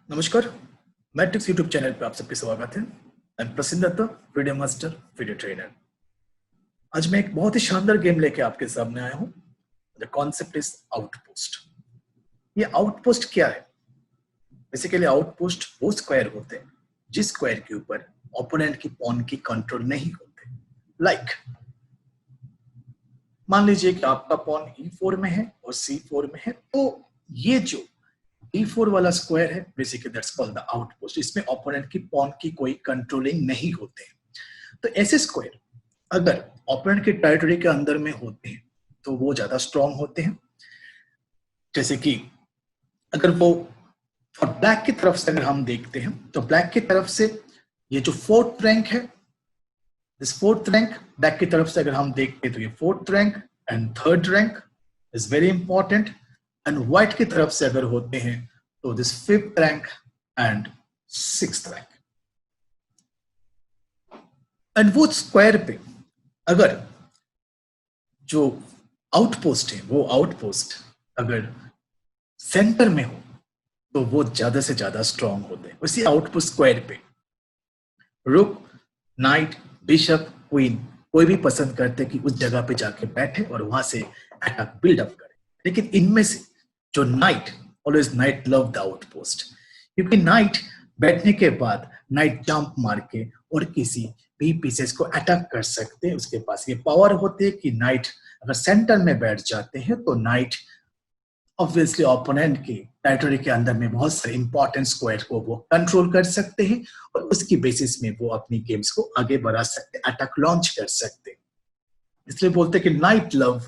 नमस्कार, matrix YouTube channel पे आप सबके स्वागत है। मैं Prasiddh Datta, video master, video trainer. आज मैं एक बहुत ही शानदार गेम लेके आपके सामने आया हूँ। The concept is outpost. ये आउटपोस्ट क्या है? बेसिकली आउटपोस्ट वो स्क्वायर होते हैं जिस स्क्वायर के ऊपर ओपोनेंट की पॉन की कंट्रोल नहीं होते। लाइक मान लीजिए कि आपका पॉन E4 में है और C4 में है, तो ये जो D4 वाला स्क्वायर है basically that's called the outpost. इसमें ओपोनेंट की पॉन की कोई कंट्रोलिंग नहीं होते। तो ऐसे स्क्वायर अगर ओपोनेंट के टेरिटरी के अंदर में होते हैं तो वो ज्यादा स्ट्रांग होते हैं। जैसे कि अगर वो और ब्लैक की तरफ से अगर हम देखते हैं तो ब्लैक की तरफ से ये जो फोर्थ रैंक है, दिस फोर्थ रैंक ब्लैक की तरफ से अगर हम देखते हैं तो ये fourth rank and third rank is very important. And white की तरफ से अगर होते हैं तो this fifth rank and sixth rank. And वो स्क्वायर पे अगर जो आउटपोस्ट है वो आउटपोस्ट अगर सेंटर में हो तो वो ज्यादा से ज्यादा स्ट्रांग होते हैं। उसी आउटपोस्ट स्क्वायर पे रुक, नाइट, बिशप, क्वीन कोई भी पसंद करते कि उस जगह पे जाके बैठे और वहां से अटैक बिल्डअप करे। लेकिन इनमें से जो night, always night love the outpost, क्योंकि नाइट बैठने के बाद नाइट जंप मार के और किसी भी पीसेस को अटैक कर सकते हैं। उसके पास ये पावर होती है कि नाइट अगर सेंटर में बैठ जाते हैं तो नाइट ऑब्वियसली ओपोनेंट के टेरिटरी के अंदर में बहुत सारे इंपॉर्टेंट स्क्वायर को वो कंट्रोल कर सकते हैं और उसकी बेसिस में वो अपनी गेम्स को आगे बढ़ा सकते हैं, अटैक लॉन्च कर सकते हैं। इसलिए बोलते हैं कि नाइट लव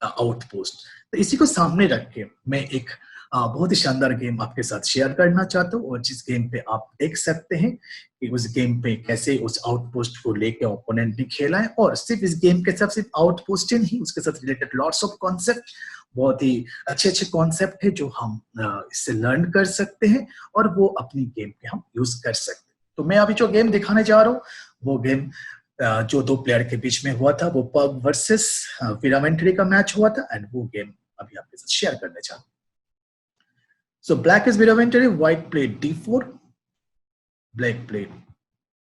आउटपोस्ट। तो इसी को सामने रख के मैं एक बहुत ही शानदार गेम आपके साथ शेयर करना चाहता हूँ, और जिस गेम पे आप देख सकते हैं कि उस गेम पे कैसे उस आउटपोस्ट को लेके ओपोनेंट ने खेला है। और सिर्फ इस गेम के साथ सिर्फ आउटपोस्ट ही नहीं, उसके साथ रिलेटेड लॉट्स ऑफ कॉन्सेप्ट, बहुत ही अच्छे अच्छे कॉन्सेप्ट है जो हम इससे लर्न कर सकते हैं और वो अपनी गेम पे हम यूज कर सकते हैं। तो मैं अभी जो गेम दिखाने जा रहा हूँ वो गेम जो दो प्लेयर के बीच में हुआ था, वो पग वर्सेस विरामेंट्री का मैच हुआ था, एंड वो गेम अभी आपके साथ शेयर करने चाहता हूँ। So black is Viraventari, white played D4, black played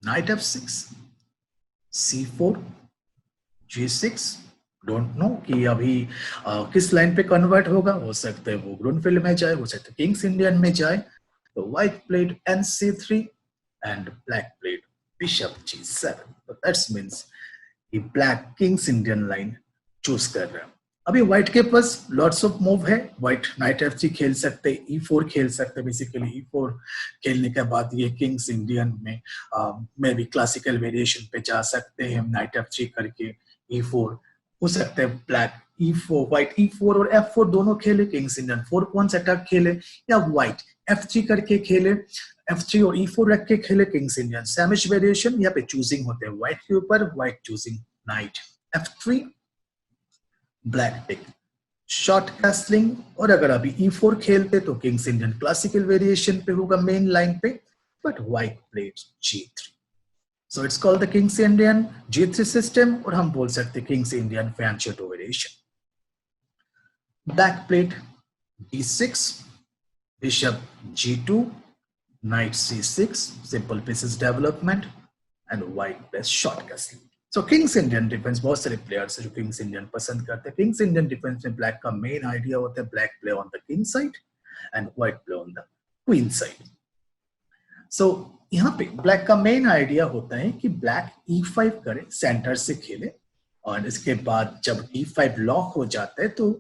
knight F6, C4, G6. Don't know कि अभी किस लाइन पे कन्वर्ट होगा। हो सकता है वो ग्रूनफील्ड में जाए, हो सकता है किंग्स इंडियन में जाए। तो white played NC3 and black played bishop G7। तो दैट्स मींस कि black Kings Indian line choose कर रहा है। अभी व्हाइट के पास लॉट्स ऑफ मूव है। व्हाइट नाइट F3 खेल सकते हैं, E4 खेल सकते हैं। बेसिकली E4 खेलने के बाद ये किंग्स इंडियन में भी क्लासिकल वेरिएशन पे जा सकते हैं। नाइट F3 करके E4 हो सकता है ब्लैक E4, व्हाइट E4 और F4 दोनों खेले, किंग्स इंडियन 4 पॉइंट्स अटैक खेले, या व्हाइट F3 करके खेले, F3 और E4 रख के खेले, किंग्स इंडियन सैमिश वेरिएशन। यहाँ पे चूजिंग होते हैं व्हाइट के ऊपर, white choosing knight F3, black take short castling. और अगर अभी E4 खेलते तो किंग्स इंडियन क्लासिकल वेरिएशन पे होगा मेन लाइन पे, but white played G3। So it's called the King's Indian G3 system, और हम बोल सकते हैं King's Indian Fianchetto variation. Black played D6, Bishop G2, Knight C6, simple pieces development, and White plays short castle. So King's Indian defence, बहुत सारे players हैं जो King's Indian पसंद करते हैं। King's Indian डिफेंस में ब्लैक का मेन आइडिया होता है black play on the king side and white play on the queen side. So यहाँ पे ब्लैक का मेन आइडिया होता है कि ब्लैक E5 करे, सेंटर से खेले, और इसके बाद जब E5 लॉक हो जाता है तो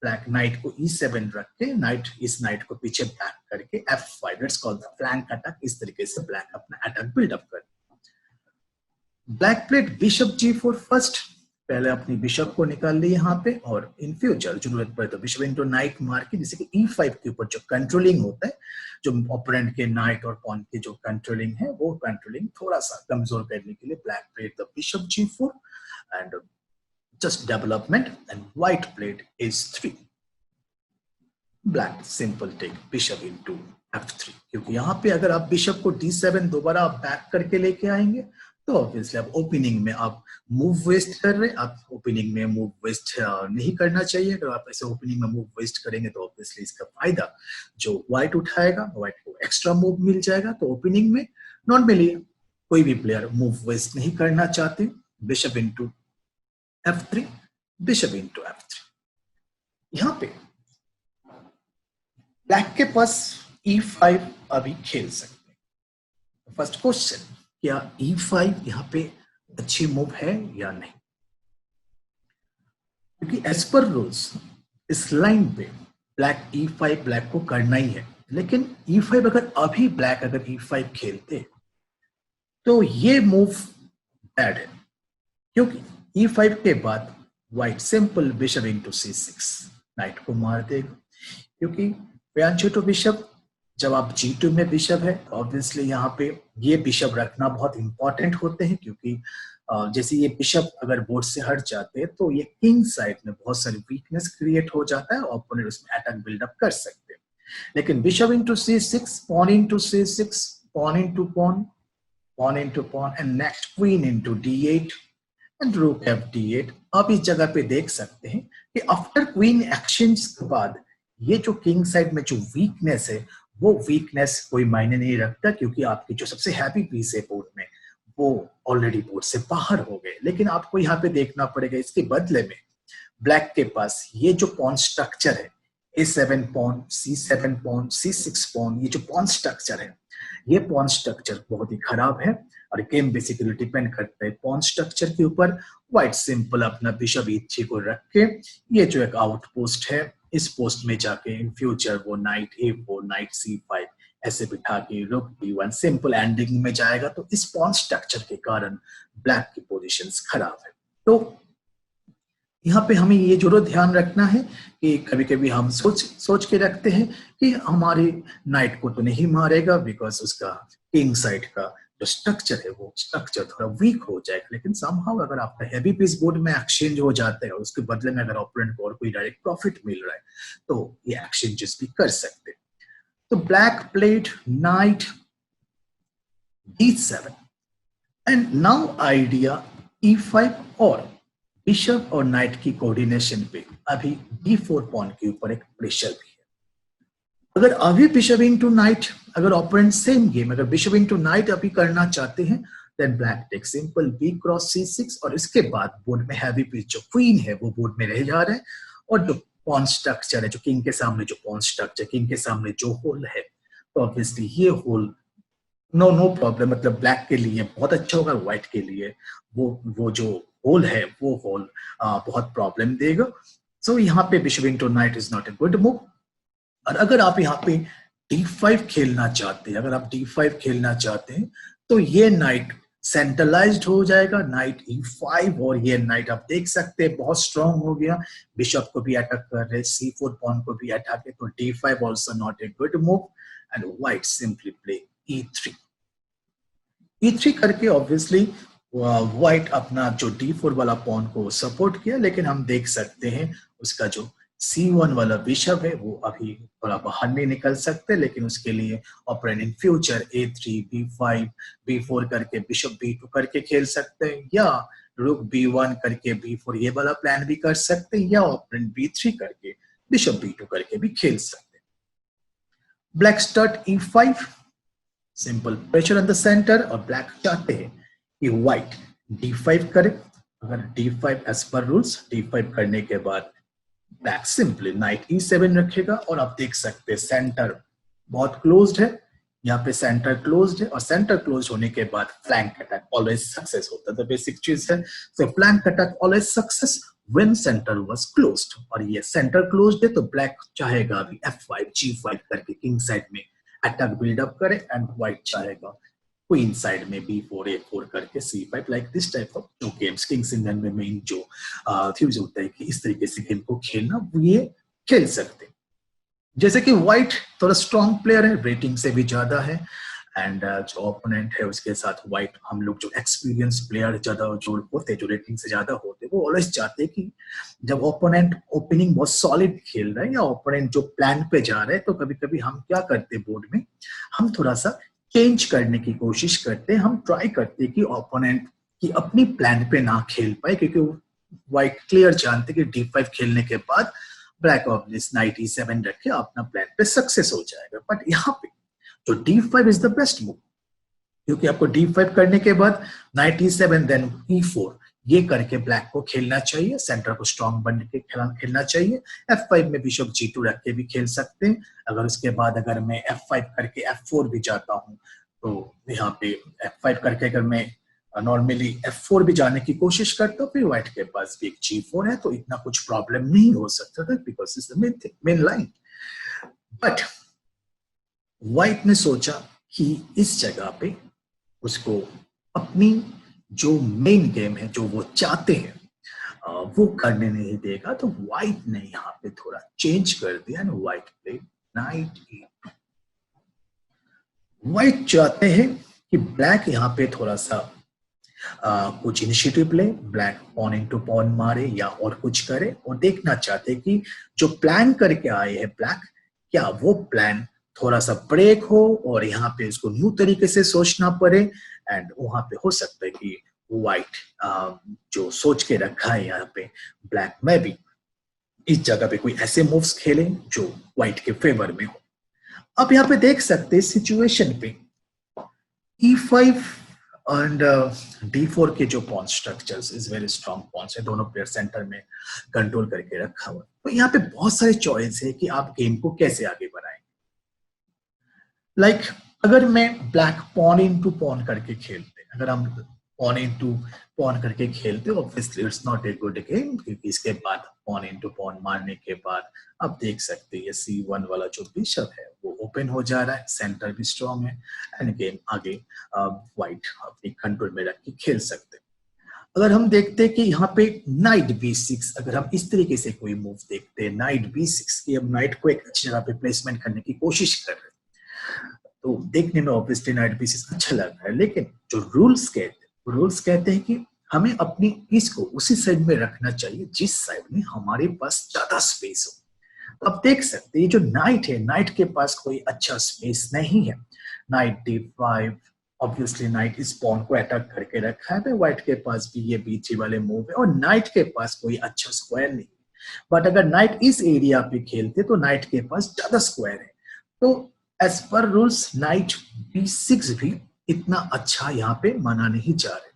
ब्लैक नाइट को E7 रख के नाइट इस नाइट को पीछे बैक करके F5, let's call the flank attack. इस तरीके से ब्लैक अपना अटैक बिल्डअप कर। Black played bishop G4 first, पहले अपनी बिशप को निकाल ली यहाँ पे, और इन फ्यूचर जरूरत पड़े तो बिशप इनटू नाइट मार के, जिससे कि E5 के ऊपर जो कंट्रोलिंग होता है, जो ओपोनेंट के नाइट और पॉन की जो कंट्रोलिंग है, वो कंट्रोलिंग थोड़ा सा कमजोर करने के लिए black played the bishop G4 and just development, and white played H3। Black simple take bishop into F3, क्योंकि यहाँ पे अगर आप बिशप को D7 दोबारा बैक करके लेके आएंगे तो ऑब्वियसली आप ओपनिंग में आप मूव वेस्ट कर रहे हैं, आप ओपनिंग में मूव वेस्ट नहीं करना चाहिए। अगर आप ऐसे ओपनिंग में मूव वेस्ट करेंगे तो ऑब्वियसली इसका फायदा जो व्हाइट उठाएगा, व्हाइट को एक्स्ट्रा मूव मिल जाएगा। तो ओपनिंग में नॉर्मली कोई भी प्लेयर मूव वेस्ट नहीं करना चाहते। Bishop into f3, bishop into f3। यहां पे ब्लैक के पास e5 अभी खेल सकते हैं। फर्स्ट क्वेश्चन, क्या e5 यहाँ पे अच्छी मूव है या नहीं? क्योंकि एज पर रूल्स इस लाइन पे ब्लैक e5 ब्लैक को करना ही है, लेकिन e5 अगर अभी ब्लैक अगर e5 खेलते तो ये मूव बैड है, क्योंकि e5 के बाद white simple bishop into c6 night को मार देगा। क्योंकि प्रियांशु टू बिशप, जब आप g2 में बिशप है तो ऑब्वियसली यहाँ पे ये बिशप रखना बहुत इंपॉर्टेंट होते हैं, क्योंकि जैसे ये बिशप अगर बोर्ड से हट जाते हैं तो ये किंग साइड में बहुत सारी वीकनेस क्रिएट हो जाता है और ओपोनेंट उसमें अटैक बिल्डअप कर सकते हैं। लेकिन bishop into c6, pawn into c6, pawn into pawn, pawn into pawn, and next queen into d8 and rook f d8। आप इस जगह पे देख सकते हैं कि आफ्टर क्वीन एक्सचेंज के बाद ये जो किंग साइड में जो वीकनेस है वो वीकनेस कोई मायने नहीं रखता, क्योंकि आपकी जो सबसे हैवी पीस है बोर्ड में वो ऑलरेडी बोर्ड से बाहर हो गए। लेकिन आपको यहाँ पे देखना पड़ेगा, इसके बदले में ब्लैक के पास ये जो पॉन स्ट्रक्चर है, a7 pawn, c7 pawn, c6 pawn, ये जो पॉन स्ट्रक्चर है ये पॉन स्ट्रक्चर बहुत ही खराब है और गेम बेसिकली डिपेंड करता है पॉन स्ट्रक्चर के ऊपर। व्हाइट सिंपल अपना बिशप e3 को रख के ये जो एक आउटपोस्ट है इस पोस्ट में जाके इन फ्यूचर वो नाइट a4, नाइट c5 ऐसे बिठा के रुक b1 सिंपल एंडिंग में जाएगा। तो इस पॉन स्ट्रक्चर के कारण ब्लैक की पोजीशंस खराब है। तो यहाँ पे हमें ये जरूर ध्यान रखना है कि कभी कभी हम सोच के रखते हैं कि हमारे नाइट को तो नहीं मारेगा बिकॉज उसका किंग साइड का जो स्ट्रक्चर है वो स्ट्रक्चर थोड़ा वीक हो जाएगा। लेकिन समहाउ अगर आपका हैवी पीस बोर्ड में एक्सचेंज हो जाता है और उसके बदले में अगर ओपोनेंट को और कोई डायरेक्ट प्रॉफिट मिल रहा है तो ये एक्सचेंजेस भी कर सकते हैं। तो black played night d7 and now idea e5 और बिशप और नाइट की कोऑर्डिनेशन पे अभी d4 पॉन के ऊपर एक प्रेशर भी है। अगर अभी बिशप इनटू नाइट, अगर ओपोनेंट सेम गेम अगर बिशप इनटू नाइट अभी करना चाहते हैं then black take simple b cross c6 और इसके बाद बोर्ड में हैवी पीस जो क्वीन है वो बोर्ड में रह जा रहा है और जो पॉन स्ट्रक्चर है जो किंग के सामने जो पॉन स्ट्रक्चर किंग के सामने जो होल है तो ऑब्वियसली ये होल नो प्रॉब्लम, मतलब ब्लैक के लिए बहुत अच्छा होगा, व्हाइट के लिए वो जो होल है वो होल बहुत प्रॉब्लम देगा। सो यहाँ पे bishop into night is not a good move. और अगर आप यहाँ पे d5 खेलना चाहते हैं, अगर आप d5 खेलना चाहते हैं तो ये नाइट सेंट्रलाइज्ड हो जाएगा, नाइट e5 और ये नाइट आप देख सकते हैं बहुत स्ट्रांग हो गया, बिशप को भी अटैक कर रहे, c4 पॉन को भी अटैक है। तो d5 also not a good move and white simply play e3। e3 करके ऑब्वियसली व्हाइट अपना जो d4 वाला पॉन को सपोर्ट किया, लेकिन हम देख सकते हैं उसका जो c1 वाला बिशप है वो अभी थोड़ा बाहर नहीं निकल सकते, लेकिन उसके लिए opponent in future a3, b5, b4 करके बिशप b2 करके खेल सकते हैं या रुक b1 करके b4 ये वाला प्लान भी कर सकते हैं या ओपोनेंट b3 करके बिशप b2 करके भी खेल सकते हैं। Black start e5, simple pressure on the centre और ब्लैक चाहते हैं कि व्हाइट d5 करे। अगर d5 as per rules d5 करने के बाद ब्लैक सिंपली नाइट e7 रखेगा और आप देख सकते हैं सेंटर बहुत क्लोज्ड है, यहाँ पे सेंटर क्लोज्ड है और सेंटर क्लोज होने के बाद फ्लैंक अटैक ऑलवेज सक्सेस होता है। तो बेसिक चीज है, so flank attack always success when centre was closed और ये सेंटर क्लोज्ड है तो ब्लैक चाहेगा अभी f5 g5 करके किंग साइड में अटैक बिल्डअप करे एंड व्हाइट चाहेगा क्वीन साइड में b4 a4 करके c5 like this type of जो गेम्स किंग्स इंडियन में मेन जो फ्यूज होता है कि इस तरीके से गेम को खेलना ये खेल सकते हैं। जैसे कि व्हाइट थोड़ा स्ट्रॉन्ग प्लेयर है, रेटिंग से भी ज्यादा है एंड जो ओपोनेंट है उसके साथ व्हाइट हम लोग जो एक्सपीरियंस प्लेयर ज्यादा जो होते जो रेटिंग से ज्यादा होते वो ऑलवेज चाहते हैं कि जब ओपोनेंट ओपनिंग बहुत सॉलिड खेल रहा है या ओपोनेंट जो प्लान पे जा रहे हैं तो कभी कभी हम क्या करते बोर्ड में हम थोड़ा सा चेंज करने की कोशिश करते हैं, हम ट्राई करते हैं कि ओपोनेंट की अपनी प्लान पे ना खेल पाए, क्योंकि व्हाइट क्लियर जानते कि D5 खेलने के बाद ब्लैक ऑब्वियस नाइट E7 रख के अपना प्लान पे सक्सेस हो जाएगा। बट यहाँ पे तो D5 is the best move, क्योंकि आपको D5 करने के बाद नाइट E7 देन E4 ये करके ब्लैक को खेलना चाहिए, सेंटर को स्ट्रॉन्ग बन के खेलना चाहिए। F5 में बिशप G2 रख के भी खेल सकते हैं। अगर उसके बाद अगर मैं F5 करके F4 भी जाता हूँ तो यहाँ पे F5 करके अगर मैं नॉर्मली F4 भी जाने की कोशिश करता हूँ, फिर व्हाइट के पास भी एक G4 है, तो इतना कुछ प्रॉब्लम नहीं हो सकता था, because is the main line. But white ने सोचा कि इस जगह पे उसको अपनी जो मेन गेम है, जो वो चाहते हैं, वो करने नहीं देगा। तो व्हाइट ने यहाँ पे थोड़ा चेंज कर दिया, white play night E2। White चाहते हैं कि ब्लैक यहाँ पे थोड़ा सा कुछ इनिशिएटिव ले, ब्लैक पॉन इनटू पॉन मारे या और कुछ करे, और देखना चाहते कि जो प्लान करके आए हैं ब्लैक, क्या वो प्लान थोड़ा सा ब्रेक हो और यहाँ पे इसको न्यू तरीके से सोचना पड़े। एंड वहां पे हो सकता है कि व्हाइट जो सोच के रखा है यहाँ पे ब्लैक में भी इस जगह पे कोई ऐसे मूव्स खेले जो व्हाइट के फेवर में हो। अब यहाँ पे देख सकते हैं सिचुएशन पे E5 एंड D4 के जो pawn structures is very strong pawns है, दोनों प्लेयर सेंटर में कंट्रोल करके रखा हुआ। तो यहाँ पे बहुत सारे चॉइस है कि आप गेम को कैसे आगे बढ़ाएं। लाइक अगर मैं ब्लैक पॉन इनटू पॉन करके खेलते, अगर हम पॉन इनटू पॉन करके खेलते, obviously it's not a good game, क्योंकि इसके बाद पॉन इनटू पॉन मारने के बाद आप देख सकते हैं C1 वाला जो बिशप है वो ओपन हो जा रहा है, सेंटर भी स्ट्रॉन्ग है, एंड गेम आगे व्हाइट अपनी कंट्रोल में रख के खेल सकते हैं। अगर हम देखते हैं कि यहाँ पे नाइट B6, अगर हम इस तरीके से कोई मूव देखते हैं नाइट B6 की, अब नाइट को एक अच्छी जगह पे प्लेसमेंट करने की कोशिश कर रहे हैं, तो देखने में ऑब्वियसली नाइट पीसेस अच्छा लग रहा है, लेकिन जो रूल्स कहते हैं कि हमें अपनी पीस को उसी साइड में रखना चाहिए जिस साइड में हमारे पास ज्यादा स्पेस हो। अब देख सकते हैं जो नाइट है, नाइट के पास कोई अच्छा स्पेस नहीं है। नाइट D5, ऑब्वियसली नाइट इस पॉन को अटैक करके रखा है, व्हाइट के पास भी ये B3 वाले मूव है, और नाइट के पास कोई अच्छा स्क्वायर नहीं। बट अगर नाइट इस एरिया पे खेलते तो नाइट के पास ज्यादा स्क्वायर है, तो as per rules night B6 भी इतना अच्छा यहाँ पे माना नहीं जा रहे।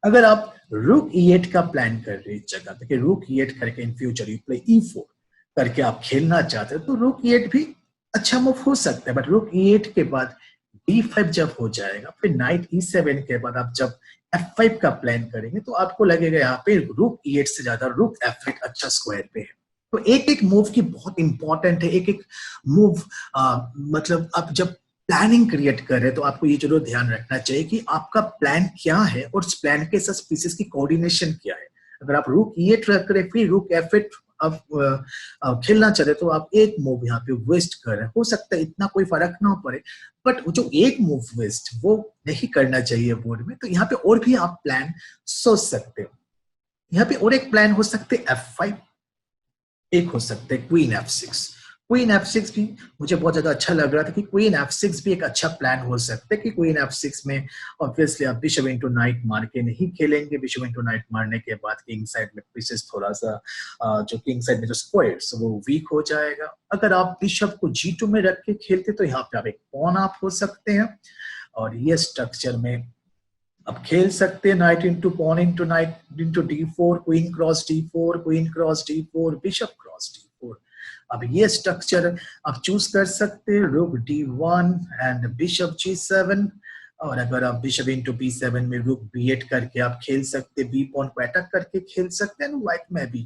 अगर आप रूक E8 का प्लान कर रहे हैं इस जगह पे कि रूक E8 करके in future you play E4 करके आप खेलना चाहते हो, तो रूक E8 भी अच्छा मूव हो सकता है। बट रूक E8 के बाद D5 जब हो जाएगा, फिर नाइट E7 के बाद आप जब F5 का प्लान करेंगे, तो आपको लगेगा यहाँ पे रूक E8 से ज्यादा रूक F8 अच्छा स्क्वायर पे है। तो एक एक मूव की बहुत इंपॉर्टेंट है, एक एक मूव मतलब आप जब प्लानिंग क्रिएट कर रहे हैं तो आपको ये जरूर ध्यान रखना चाहिए कि आपका प्लान क्या है और उस प्लान के साथ पीसेस की कोऑर्डिनेशन क्या है। अगर आप रूक E8 रख रहे फिर रूक F8 आप खेलना चाहते तो आप एक मूव यहाँ पे वेस्ट कर रहे हैं, हो सकता है इतना कोई फर्क ना पड़े, बट जो एक मूव वेस्ट वो नहीं करना चाहिए बोर्ड में। तो यहाँ पे और भी आप प्लान सोच सकते हो। यहाँ पे और एक प्लान हो सकते F5, एक हो सकते हैं क्वीन F6। क्वीन F6 भी मुझे बहुत ज्यादा अच्छा लग रहा था कि क्वीन F6 भी एक अच्छा प्लान हो सकता है कि क्वीन F6 में ऑब्वियसली आप बिशप इनटू नाइट मार के नहीं खेलेंगे। बिशप इनटू नाइट मारने के बाद किंग साइड में पीसेस थोड़ा सा जो किंग साइड में जो स्क्वायर्स वो वीक हो जाएगा। अगर आप बिशप को G2 में रख के खेलते तो यहाँ पे आप एक पॉन आप हो सकते हैं, और ये स्ट्रक्चर में अब खेल सकते हैं knight into pawn into knight into D4, queen cross D4, queen cross D4, bishop cross D4। अब ये स्ट्रक्चर आप चूज कर सकते हैं, रुक D1 एंड बिशप G7, और अगर आप बिशप इंटू B7 में रुक B8 करके आप खेल सकते हैं, बी पॉन को अटैक करके खेल सकते हैं। व्हाइट में भी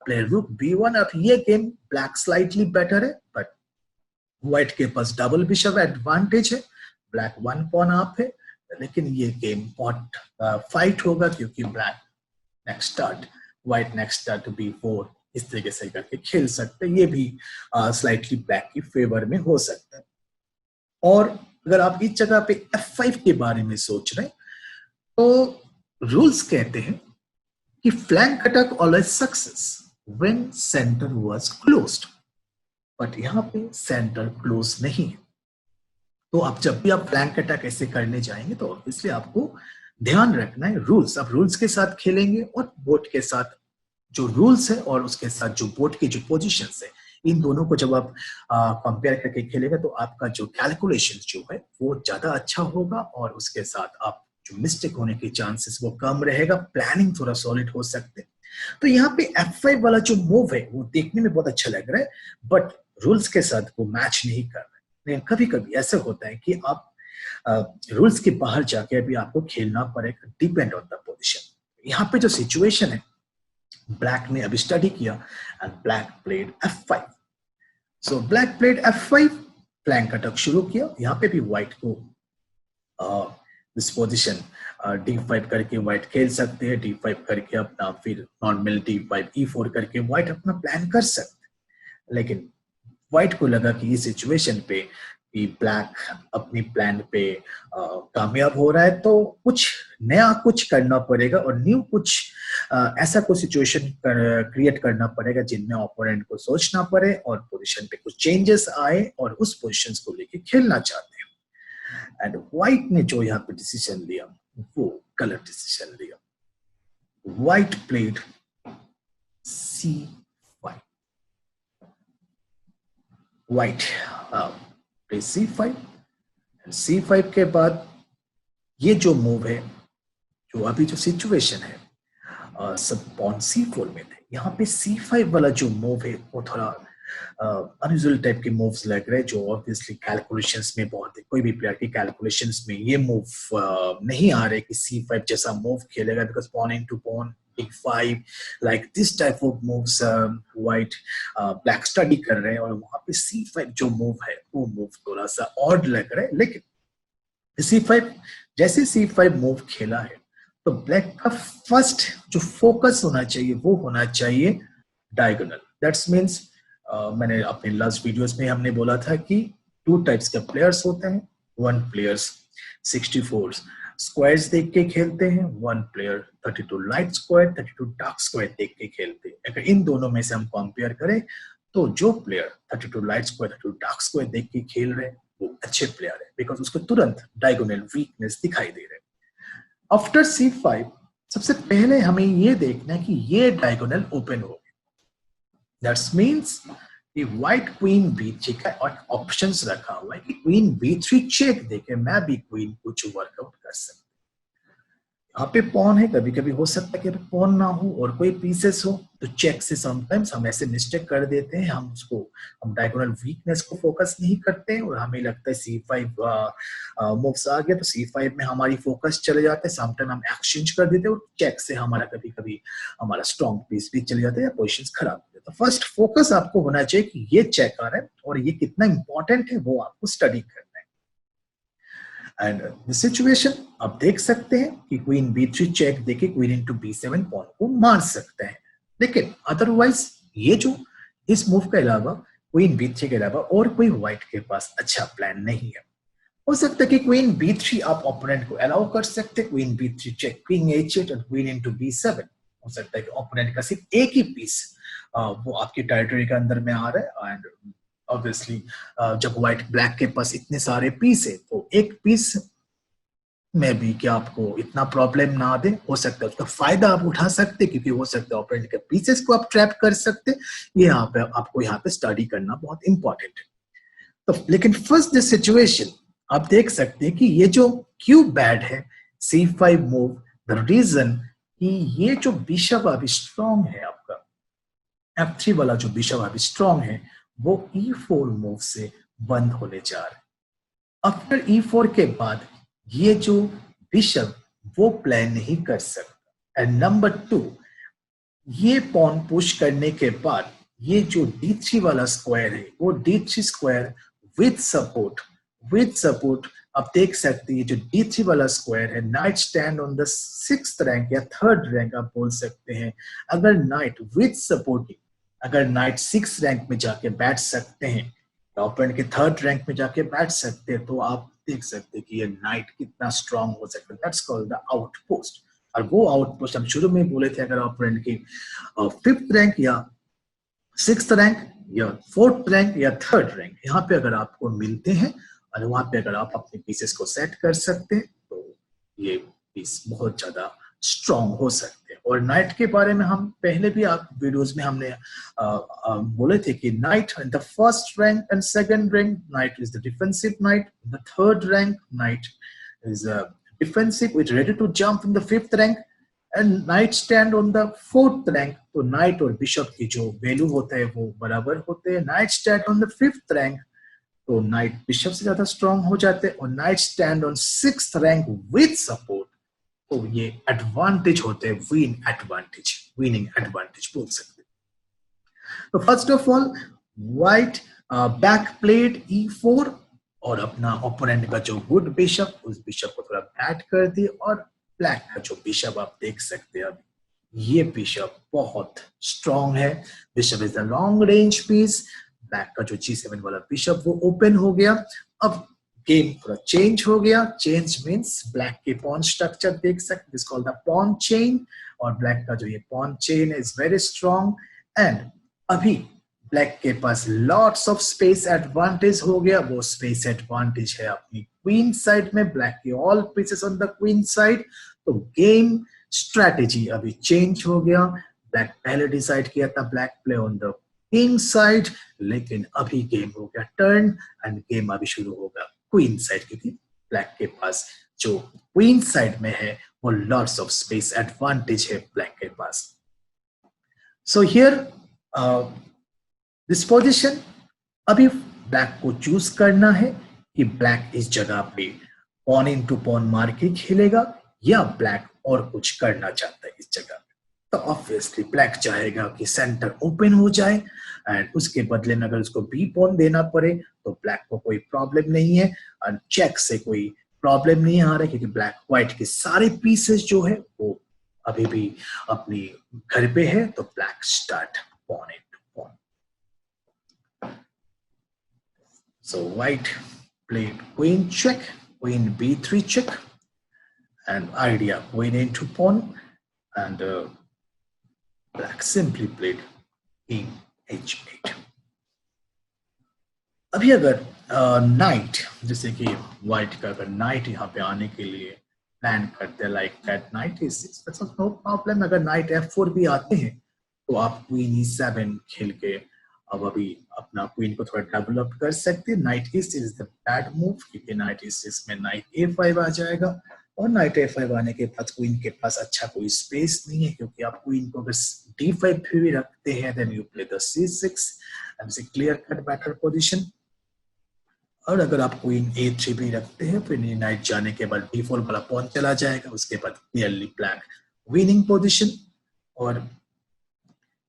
प्ले रुक B1। अब ये गेम ब्लैक स्लाइटली बेटर है, बट व्हाइट के पास डबल बिशप एडवांटेज है, ब्लैक वन पॉन आप है, लेकिन ये गेम बहुत फाइट होगा, क्योंकि black next start, white next start B4 इस तरीके से करके खेल सकते हैं। ये भी स्लाइटली ब्लैक की फेवर में हो सकता है। और अगर आप इस जगह पे F5 के बारे में सोच रहे हैं, तो रूल्स कहते हैं कि flank attack always success when centre was closed, but यहां पे सेंटर क्लोज नहीं है। तो अब जब भी आप फ्लैंक अटैक ऐसे करने जाएंगे तो ऑब्वियसली आपको ध्यान रखना है रूल्स। आप रूल्स के साथ खेलेंगे और बोट के साथ जो रूल्स है और उसके साथ जो बोट की जो पोजीशंस है, इन दोनों को जब आप कंपेयर करके खेलेंगे तो आपका जो कैलकुलेशन जो है वो ज्यादा अच्छा होगा और उसके साथ आप जो मिस्टेक होने के चांसेस वो कम रहेगा, प्लानिंग थोड़ा सॉलिड हो सकते हैं। तो यहाँ पे F5 वाला जो मूव है वो देखने में बहुत अच्छा लग रहा है, बट रूल्स के साथ वो मैच नहीं कर रहा है। लेकिन कभी कभी ऐसा होता है कि आप रूल्स के बाहर जाके अभी आपको खेलना पड़ेगा, डिपेंड ऑन द पोजिशन। यहाँ पे जो सिचुएशन है, ब्लैक ने अभी स्टडी किया and black played F5। So black played F5, flank attack शुरू किया। यहाँ पे भी व्हाइट को दिस पोजिशन D5 करके व्हाइट खेल सकते हैं, D5 करके अपना फिर नॉर्मल D5 E4 करके व्हाइट अपना प्लान कर सकते हैं। लेकिन व्हाइट को लगा कि इस सिचुएशन पे कि ब्लैक अपनी प्लान पे कामयाब हो रहा है, तो कुछ नया कुछ करना पड़ेगा और न्यू कुछ ऐसा कुछ सिचुएशन क्रिएट करना पड़ेगा जिनमें ओपोनेंट को सोचना पड़े और पोजीशन पे कुछ चेंजेस आए और उस पोजीशंस को लेके खेलना चाहते हैं। एंड व्हाइट ने जो यहाँ पे डिसीजन लिया वो गलत डिसीजन लिया। White played C5। White play C5। C5 के बाद ये जो मूव है, जो अभी जो सिचुएशन है, सब पॉन C4 में थे। यहाँ पे C5 वाला जो मूव है वो थोड़ा अनयूजुअल टाइप के मूव्स लग रहे हैं, जो ऑब्वियसली कैलकुलेशंस में बहुत है। कोई भी प्लेयर की कैलकुलेशंस में ये मूव नहीं आ रहे कि C5 जैसा मूव खेलेगा, because pawn into pawn D5 like this type of moves white black study कर रहे हैं, और वहां पे C5 जो मूव है वो मूव थोड़ा सा ऑड लग रहा है। लेकिन C5 जैसे C5 मूव खेला है तो ब्लैक का फर्स्ट जो फोकस होना चाहिए वो होना चाहिए डायगोनल। दैट्स मीन्स मैंने अपने लास्ट वीडियोस में हमने बोला था कि 2 टाइप्स के प्लेयर्स होते हैं। 1 प्लेयर्स 64 स्क्वायर्स देख के खेलते हैं, 1 player 32 light square 32 dark square देख के खेलते हैं। अगर इन दोनों में से हम कंपेयर करें तो जो player 32 light square 32 dark square देख के खेल रहे हैं वो अच्छे प्लेयर है, बिकॉज उसको तुरंत डायगोनल वीकनेस दिखाई दे रहे हैं। आफ्टर C5 सबसे पहले हमें ये देखना है कि ये डायगोनल ओपन हो गया। दैट्स मीन्स कि व्हाइट क्वीन B3 का ऑप्शंस रखा हुआ है कि क्वीन B3 चेक देके मैं भी क्वीन कुछ वर्कआउट कर सकता। यहाँ पे पॉन है, कभी कभी हो सकता है कि पॉन ना हो और कोई पीसेस हो, तो चेक से समटाइम्स हम ऐसे मिस्टेक कर देते हैं। हम डायगोनल वीकनेस को फोकस नहीं करते और हमें लगता है C5 मूव्स आ गया तो C5 में हमारी फोकस चले जाते हैं। समटाइम हम एक्सचेंज कर देते हैं और चेक से हमारा कभी कभी हमारा स्ट्रॉन्ग पीस भी चले जाते हैं या पोजिशन खराब हो जाता है। तो फर्स्ट फोकस आपको होना चाहिए कि ये चेक आ रहा है और ये कितना इंपॉर्टेंट है वो आपको स्टडी करना है। एंड द सिचुएशन आप देख सकते हैं कि क्वीन B3 चेक देके क्वीन इनटू B7 पॉन को मार सकते हैं। लेकिन अदरवाइज ये जो इस मूव के अलावा क्वीन B3 के अलावा और कोई व्हाइट के पास अच्छा प्लान नहीं है। हो सकता है कि क्वीन B3 आप ओपोनेंट को अलाउ कर सकते हैं, queen B3 check queen H8 और क्वीन इनटू B7। हो सकता है कि ओपोनेंट का सिर्फ एक ही पीस वो आपकी टेरिटरी के अंदर में आ रहा है। एंड ऑब्वियसली जब व्हाइट ब्लैक के पास इतने सारे पीस है तो एक पीस में भी क्या आपको इतना प्रॉब्लम ना दे। हो सकता है उसका फायदा आप उठा सकते, क्योंकि हो सकता है ओपोनेंट के पीसेस को आप ट्रैप कर सकते। ये यहाँ पे आपको यहाँ पे स्टडी करना बहुत इंपॉर्टेंट है। तो लेकिन फर्स्ट दिस सिचुएशन आप देख सकते हैं कि ये जो क्यू बैड है C5 मूव, द रीजन कि ये जो बिशप अभी स्ट्रॉन्ग है, आपका F3 वाला जो बिशप अभी स्ट्रॉन्ग है वो E4 मूव से बंद होने जा रहा है। आफ्टर E4 के बाद ये जो बिशप वो प्ले नहीं कर सकता। एंड नंबर 2, ये पॉन पुश करने के बाद ये जो D3 वाला स्क्वायर है वो D3 स्क्वायर विद सपोर्ट आप देख सकते हैं। ये जो D3 वाला स्क्वायर है, night stand on the 6th rank या 3rd रैंक आप बोल सकते हैं। अगर नाइट विद सपोर्टिंग, अगर नाइट 6 रैंक में जाके बैठ सकते हैं, ओपोनेंट के 3rd रैंक में जाके बैठ सकते हैं, तो आप देख सकते हैं कि ये नाइट कितना स्ट्रांग हो सकता है। That's called the outpost. और वो आउटपोस्ट हम शुरू में बोले थे, अगर ओपोनेंट की 5th रैंक या 6th रैंक या 4th रैंक या 3rd रैंक यहाँ पे अगर आपको मिलते हैं और वहां पे अगर आप अपने पीसेस को सेट कर सकते हैं तो ये पीस बहुत ज्यादा स्ट्रॉन्ग हो सकते हैं। और नाइट के बारे में हम पहले भी आप वीडियोस में हमने बोले थे कि knight in the first rank and second rank knight is the defensive knight, the third rank knight is defensive which ready to jump in the fifth rank and knight stand on the fourth rank. तो knight और bishop की जो value होता है वो बराबर होते हैं। Knight stand on the fifth rank तो नाइट बिशप से ज्यादा स्ट्रॉन्ग हो जाते हैं, और knight stand on sixth rank with support तो ये एडवांटेज होते हैं, विनिंग एडवांटेज बोल सकते हैं। तो first of all white back played E4 और अपना ओपोनेंट का जो गुड बिशप उस बिशप को थोड़ा बैट कर दिए, और ब्लैक का जो बिशप आप देख सकते हैं अब ये बिशप बहुत स्ट्रॉन्ग है। Bishop is the long range piece. Black का जो G7 वाला बिशप वो ओपन हो गया। अब गेम थोड़ा चेंज हो गया। चेंज मींस ब्लैक के पॉन स्ट्रक्चर देख सकते हैं, कॉल्ड द पॉन चेन, और ब्लैक का जो ये pawn chain is very strong. And अभी ब्लैक के पास लॉट्स ऑफ स्पेस एडवांटेज हो गया। वो स्पेस एडवांटेज है अपनी क्वीन साइड में, ब्लैक के all pieces on the queen side. तो गेम स्ट्रेटेजी अभी चेंज हो गया। ब्लैक पहले डिसाइड किया था black play on the king side, लेकिन अभी गेम हो गया टर्न एंड गेम अभी शुरू होगा क्वीन साइड, क्योंकि ब्लैक के पास जो क्वीन साइड में है वो लॉट्स ऑफ स्पेस एडवांटेज है ब्लैक के पास। सो हियर दिस पोजीशन अभी ब्लैक को चूज करना है कि ब्लैक इस जगह पे पॉन इन टू पॉन मार के खेलेगा या ब्लैक और कुछ करना चाहता है इस जगह पे। तो ऑब्वियसली ब्लैक चाहेगा कि सेंटर ओपन हो जाए एंड उसके बदले में अगर उसको बी पॉन देना पड़े तो ब्लैक को कोई प्रॉब्लम नहीं है, और चेक से कोई प्रॉब्लम नहीं आ रहा है, क्योंकि ब्लैक व्हाइट के सारे पीसेस जो है वो अभी भी अपनी घर पे है। तो black start pawn into pawn. So white played queen check, queen b3 check, and idea queen into pawn, and black simply played king h8. अभी अगर नाइट जैसे कि व्हाइट का अगर नाइट यहाँ पे आने के लिए प्लान करते हैं like that knight e6, no problem. अगर नाइट f4 भी आते हैं तो आप क्वीन e7 खेल के अब अभी अपना क्वीन को थोड़ा डेवलप कर सकते हैं। Night e6 is the bad move, क्योंकि नाइट e6 में नाइट a5 आ जाएगा, और नाइट a5 आने के बाद क्वीन के पास अच्छा कोई स्पेस नहीं है, क्योंकि आप क्वीन को अगर d5 पे भी रखते हैं then you play the c6 and से क्लियर कट बेटर पोजीशन। और अगर आप क्वीन a3 भी रखते हैं फिर नाइट जाने के बाद d4 वाला पॉन चला जाएगा, उसके बाद क्लियरली ब्लैक विनिंग पोजीशन। और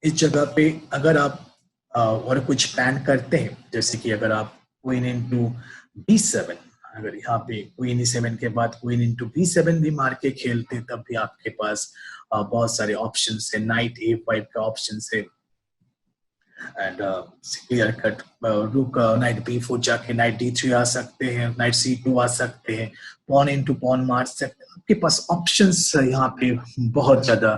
इस जगह पे अगर आप और कुछ प्लान करते हैं, जैसे कि अगर आप क्वीन इनटू b7, अगर यहाँ पे क्वीन e7 के बाद क्वीन इनटू b7 भी मार के खेलते हैं तब भी आपके पास बहुत सारे ऑप्शंस है। नाइट a5 का ऑप्शन है एंड क्लियर कट रुक नाइट b4 जाके नाइट d3 आ सकते हैं, नाइट c2 आ सकते हैं, पॉन इनटू पॉन मार सकते हैं। आपके पास ऑप्शंस यहाँ पे बहुत ज्यादा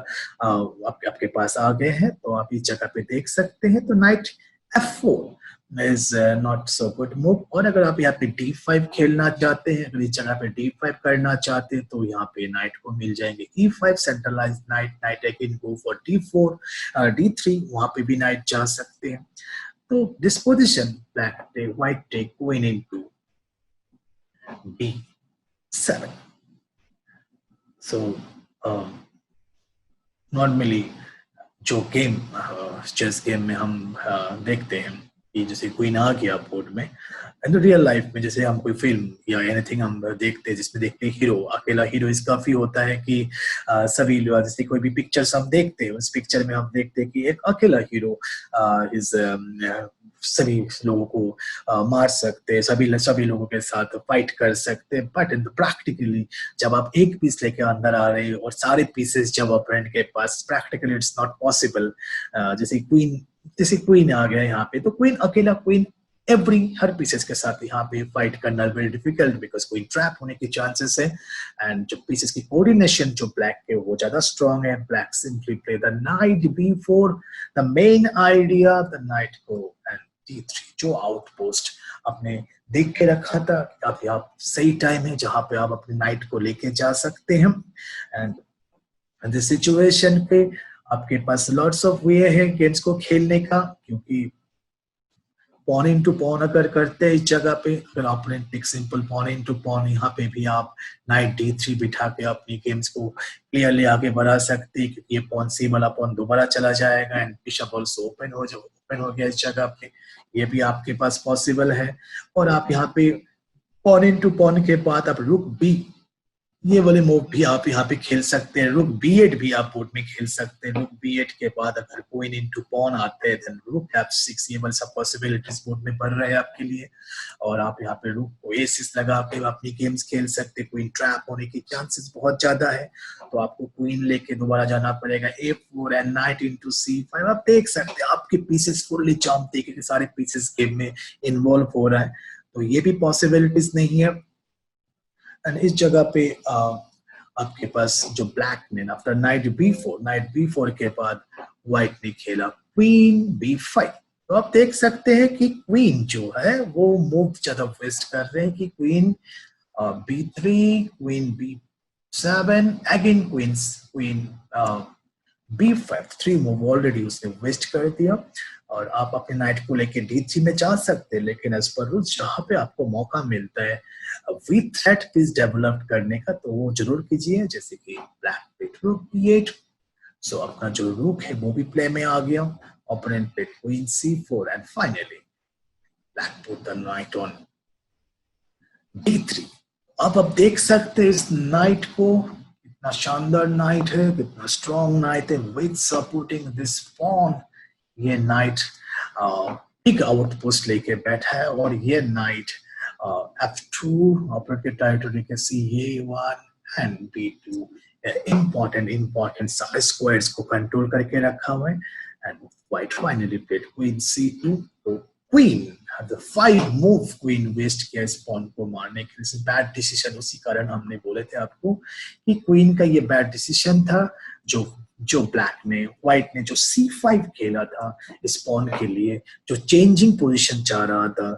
आपके पास आ गए हैं, तो आप इस जगह पे देख सकते हैं। तो night f4 is not so good move। और अगर आप यहाँ पे d5 खेलना चाहते हैं, अगर इस जगह पे d5 करना चाहते हैं तो यहाँ पे नाइट को मिल जाएंगे e5 centralise knight, knight again go for d4 d3, वहां पे भी नाइट जा सकते हैं। तो this position black take white take queen into b7। So normally जो गेम चेस गेम में हम देखते हैं कि जैसे क्वीन आ गया बोर्ड में, एंड रियल लाइफ में जैसे हम कोई फिल्म या एनीथिंग हम देखते हैं जिसमें देखते हैं हीरो अकेला हीरो इस काफी होता है कि सभी लोग जैसे कोई भी पिक्चर्स हम देखते हैं उस पिक्चर में हम देखते हैं कि एक अकेला हीरो इस सभी लोगों को मार सकते हैं, सभी लोगों के साथ फाइट कर सकते हैं। बट इन प्रैक्टिकली जब आप एक पीस लेके अंदर आ रहे हैं और सारे पीसेस जब अपोनेंट के पास, प्रैक्टिकली इट्स नॉट पॉसिबल। जैसे क्वीन आ गया यहाँ पे, तो क्वीन अकेला क्वीन हर पीसेस के साथ यहाँ पे फाइट करना very difficult, because queen trap होने के चांसेस है। एंड जो पीसेस की कोऑर्डिनेशन जो ब्लैक के वो ज्यादा स्ट्रॉन्ग है। Black simply play the night b4, the main idea the night को एंड D3, जो आउटपोस्ट आपने देख के रखा था अभी आप सही टाइम है जहां पे आप अपने नाइट को लेके जा सकते हैं। एंड दिस सिचुएशन पे आपके पास लॉट्स ऑफ वे है गेम्स को खेलने का, क्योंकि पॉन इनटू पॉन अगर करते हैं इस जगह पे, अगर ऑपोनेंट एक सिंपल पॉन इनटू पॉन, यहाँ पे भी आप नाइट D3 बिठा के अपनी गेम्स को क्लियरली आगे बढ़ा सकते हैं, क्योंकि ये पॉन सी वाला पॉन दोबारा चला जाएगा एंड बिशप ऑल्सो ओपन हो गया इस जगह पे, ये भी आपके पास पॉसिबल है। और आप यहाँ पे पॉन इनटू पॉन के बाद आप रुक बी, ये वाले मूव भी आप यहाँ पे खेल सकते हैं। रुक B8 भी आप बोर्ड में खेल सकते हैं। रुक B8 के बाद अगर क्वीन इनटू पॉन आते हैं देन रुक F6, ये वाले सब पॉसिबिलिटीज बोर्ड में बढ़ रहे हैं आपके लिए। और आप यहाँ पे रुक को A6 लगा के अपनी गेम्स खेल सकते हैं। क्वीन ट्रैप होने के चांसेस बहुत ज्यादा है, तो आपको क्वीन लेके दोबारा जाना पड़ेगा A4 and night into C5। आप देख सकते हैं आपके पीसेस फुल्ली जंप देखे कि सारे पीसेस गेम में इन्वॉल्व हो रहा है, तो ये भी पॉसिबिलिटीज नहीं है। एंड इस जगह पे आपके पास जो ब्लैक ने आफ्टर नाइट B4 के बाद व्हाइट ने खेला क्वीन B5, तो आप देख सकते हैं कि क्वीन जो है वो मूव ज्यादा वेस्ट कर रहे हैं कि queen B3, queen B7, again queen B5, 3 move already उसने वेस्ट कर दिया। और आप अपने नाइट को लेके D3 में जा सकते हैं, लेकिन एज पर रूल्स जहां पे आपको मौका मिलता है विद थ्रेट पीस डेवलप करने का, तो वो जरूर कीजिए। जैसे कि ब्लैक पे रुक B8, सो अपना जो रुक है वो भी प्ले में आ गया। ओपोनेंट पे queen C4 and finally black put the night on D3। अब आप देख सकते हैं इस नाइट को, कितना शानदार नाइट है, कितना स्ट्रॉन्ग नाइट है विद सपोर्टिंग दिस पॉन। ये नाइट बिग आउटपोस्ट लेके बैठा है और ये नाइट F2 ऑपरेटिव टेरिटरी के CA1 एंड B2 इंपॉर्टेंट सारे स्क्वायर्स को कंट्रोल करके रखा हुआ है। And white finally played queen C2, तो queen the 5 move queen waste किया इस पॉन को मारने के लिए। बैड डिसीजन, उसी कारण हमने बोले थे आपको कि क्वीन का ये बैड डिसीजन था। जो ब्लैक ने व्हाइट ने जो C5 खेला था इस पॉन के लिए, जो चेंजिंग पोजीशन चाह रहा था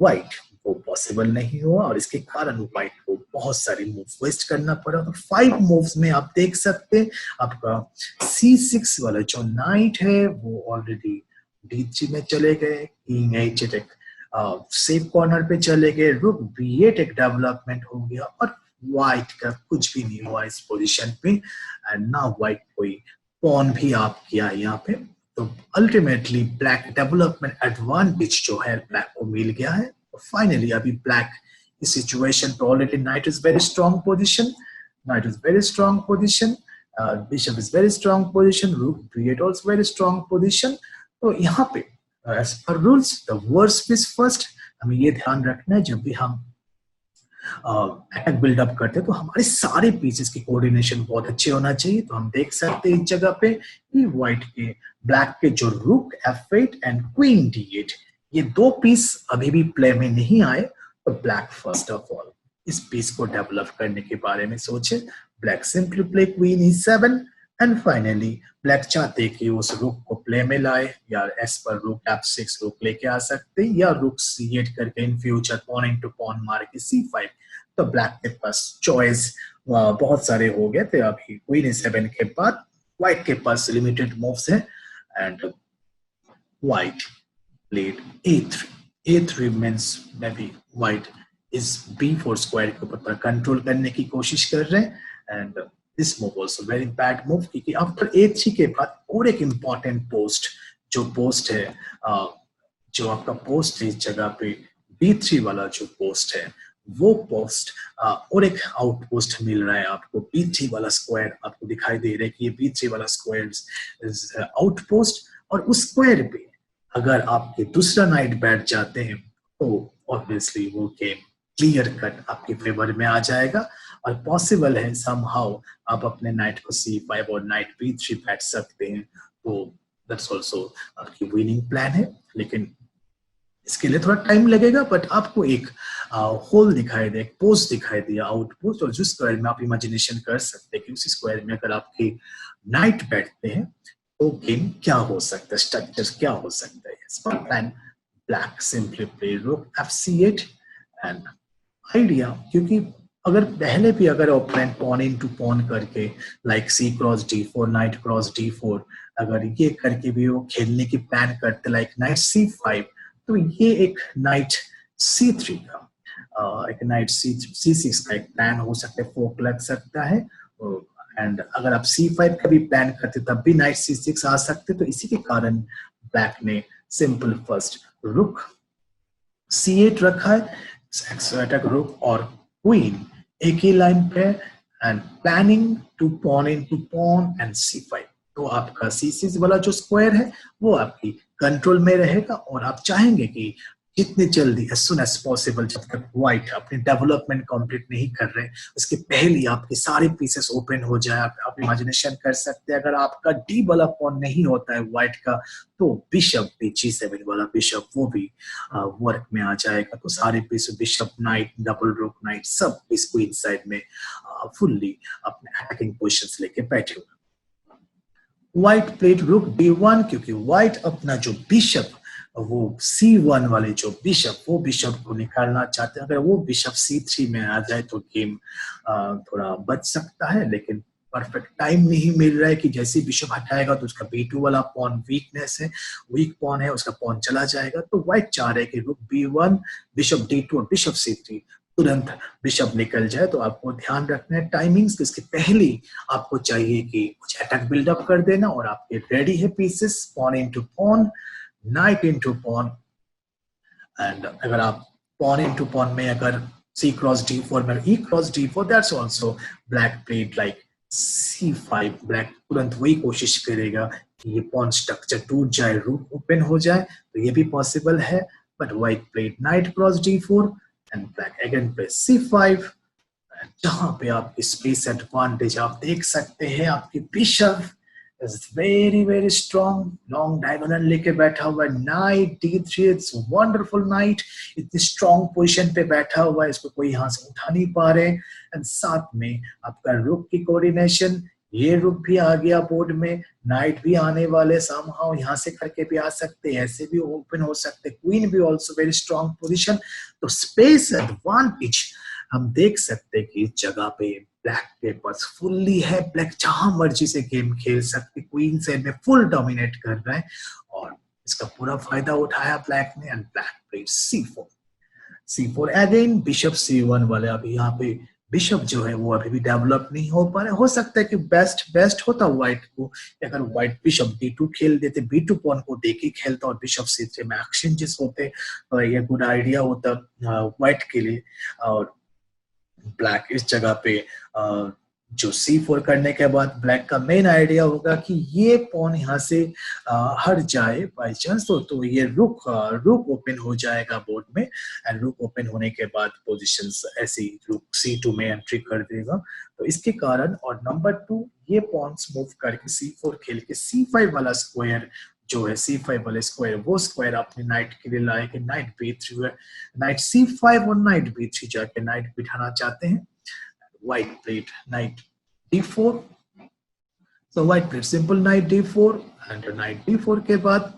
व्हाइट, वो पॉसिबल नहीं हुआ और इसके कारण व्हाइट को बहुत सारी मूव वेस्ट करना पड़ा। तो 5 मूव्स में आप देख सकते हैं आपका C6 वाला जो नाइट है वो ऑलरेडी D3 में चले गए, किंग H8 एक सेफ कॉर्नर पे चले गए, रुक B8 एक डेवलपमेंट हो गया और व्हाइट का कुछ भी नहीं हुआ इस पोजीशन पे। एंड ना व्हाइट कोई पॉन भी आप किया यहाँ पे, तो अल्टीमेटली ब्लैक डेवलपमेंट एडवांटेज जो है ब्लैक को मिल गया है। तो फाइनली अभी ब्लैक इस सिचुएशन पे already night is very strong position, bishop is very strong position, रूक B8 also very strong position. तो यहाँ पे as per rules the worst piece first, हमें ये ध्यान रखना है जब भी हम अटैक बिल्डअप करते हैं तो हमारे सारे पीसेस की कोऑर्डिनेशन बहुत अच्छे होना चाहिए। तो हम देख सकते हैं इस जगह पे कि व्हाइट के ब्लैक के जो रुक F8 एंड क्वीन D8, ये 2 पीस अभी भी प्ले में नहीं आए। तो ब्लैक फर्स्ट ऑफ ऑल इस पीस को डेवलप करने के बारे में सोचे। Black simply play queen E7 and finally black चाहते कि उस रुक को प्ले में लाए, या एस पर रुक F6 रुक लेके आ सकते, या रुक C8 करके in future pawn into pawn मार के C5। तो ब्लैक के पास चॉइस बहुत सारे हो गए थे। अभी क्वीन E7 के बाद व्हाइट के पास लिमिटेड मूव्स है and white played A3 means may be white इस B4 स्क्वायर के ऊपर कंट्रोल करने की कोशिश कर रहे हैं। And this move also very bad move, क्योंकि आफ्टर A3 के बाद और एक इम्पॉर्टेंट पोस्ट है, जो आपका पोस्ट है इस जगह पे B3 वाला जो पोस्ट है, वो पोस्ट और एक आउटपोस्ट मिल रहा है आपको। B3 वाला स्क्वायर आपको दिखाई दे रहा है कि ये B3 वाला स्क्वायर इज आउटपोस्ट, और उस स्क्वायर पे अगर आपके दूसरा नाइट बैठ जाते हैं तो ऑब्वियसली वो गेम क्लियर कट आपके फेवर में आ जाएगा। और पॉसिबल है समहाउ आप अपने नाइट को C5 और नाइट B3 बैठ सकते हैं, तो दैट्स आल्सो आपकी विनिंग प्लान है। लेकिन इसके लिए थोड़ा टाइम लगेगा, बट आपको एक होल दिखाई दे, एक पोस्ट दिखाई दिया आउटपोस्ट, और जिस स्क्वायर में आप इमेजिनेशन कर सकते हैं कि उसी स्क्वायर में अगर आपके नाइट बैठते हैं तो गेम क्या हो सकता है, स्ट्रक्चर क्या हो सकता है। इसका plan black simply play rook f8 and idea, क्योंकि अगर पहले भी अगर ओपोनेंट पॉन इनटू पॉन करके like C cross d4 knight cross d4 अगर ये करके भी वो खेलने की प्लान करते लाइक नाइट c5, तो ये एक नाइट c3 का एक नाइट c6 का एक प्लान हो सकता है, फोक लग सकता है। एंड अगर आप c5 का भी प्लान करते तब भी नाइट c6 आ सकते, तो इसी के कारण ब्लैक ने सिंपल फर्स्ट रुक c8 रखा है, अटैक रुक और क्वीन एक ही लाइन पे and planning to pawn into pawn and c5। तो आपका c6 वाला जो स्क्वायर है वो आपकी कंट्रोल में रहेगा और आप चाहेंगे कि जितनी जल्दी एज सुन एज पॉसिबल, जब तक व्हाइट अपनी डेवलपमेंट कंप्लीट नहीं कर रहे उसके पहले आपके सारे पीसेस ओपन हो जाए। आप इमेजिनेशन कर सकते हैं अगर आपका डी वाला पॉन नहीं होता है व्हाइट का, तो बिशप भी g7 वाला बिशप वो भी वर्क में आ जाएगा। तो सारे पीस बिशप नाइट डबल रुक नाइट सब पीस क्वीन साइड में फुल्ली अपने अटैकिंग पोजीशंस लेके बैठे हुए। व्हाइट प्लेड रुक d1 क्योंकि व्हाइट अपना जो बिशप वो c1 वाले जो बिशप वो बिशप को निकालना चाहते हैं। अगर वो बिशप c3 में आ जाए तो गेम थोड़ा बच सकता है, लेकिन परफेक्ट टाइम नहीं मिल रहा है कि जैसे बिशप हटाएगा तो उसका b2 वाला पॉन वीकनेस है, वीक पॉन है, उसका पॉन चला जाएगा। तो व्हाइट चाह रहे हैं कि रुक b1 बिशप d2 और बिशप c3 तुरंत बिशप निकल जाए। तो आपको ध्यान रखना है टाइमिंग्स, इसके पहले आपको चाहिए कि कुछ अटैक बिल्डअप कर देना और आपके रेडी है pieces pawn into pawn knight into pawn. And अगर आप पॉन इनटू पॉन में अगर c क्रॉस d4 में e cross d4 that's also black played like c5, black तुरंत वही कोशिश करेगा कि ये पॉन स्ट्रक्चर टूट जाए, रूट ओपन हो जाए, तो ये भी पॉसिबल है। But white played night cross d4 and black again play c5, जहां पे आपकी स्पेस एडवांटेज आप देख सकते हैं। आपकी bishop is very strong, long diagonal लेके बैठा हुआ है, night d3, it's wonderful night, इतनी स्ट्रॉन्ग पोजीशन पे बैठा हुआ है, इसको कोई यहाँ से उठा नहीं पा रहे। एंड साथ में आपका रुक की कोऑर्डिनेशन, ये रुक भी आ गया बोर्ड में, नाइट भी आने वाले समहाउ, यहाँ से करके भी आ सकते, ऐसे भी ओपन हो सकते, क्वीन भी ऑल्सो वेरी स्ट्रॉन्ग पोजिशन। तो स्पेस एडवांटेज हम देख सकते कि इस जगह पे ब्लैक के पास फुल्ली है, ब्लैक जहां मर्जी से गेम खेल सकते, क्वीन साइड में फुल डोमिनेट कर रहा है और इसका पूरा फायदा उठाया ब्लैक ने। And black played c4 again bishop c1 वाले। अभी यहाँ पे बिशप जो है वो अभी भी डेवलप नहीं हो पा रहे, हो सकता है कि बेस्ट होता व्हाइट को अगर व्हाइट बिशप d2 खेल देते, b2 पॉन को देके खेलता और बिशप c3 में एक्सचेंजेस होते, तो ये गुड आइडिया होता व्हाइट के लिए। और ब्लैक इस जगह पे जो c4 करने के बाद ब्लैक का मेन आइडिया होगा कि ये पॉन यहाँ से हट जाए बाई चांस, तो ये रुक ओपन हो जाएगा बोर्ड में। एंड रुक ओपन होने के बाद पोजीशंस ऐसी रुक c2 में एंट्री कर देगा, तो इसके कारण। और नंबर 2 ये पॉन्स मूव करके c4 खेल के c5 वाला स्क्वायर जो है, c5 वाले स्क्वायर, वो स्क्वायर आपने नाइट के लिए लाए कि नाइट b3 है, नाइट c5 और नाइट b3 जाके नाइट बिठाना चाहते हैं। White played night d4, so white played simple night d4 and night d4 के बाद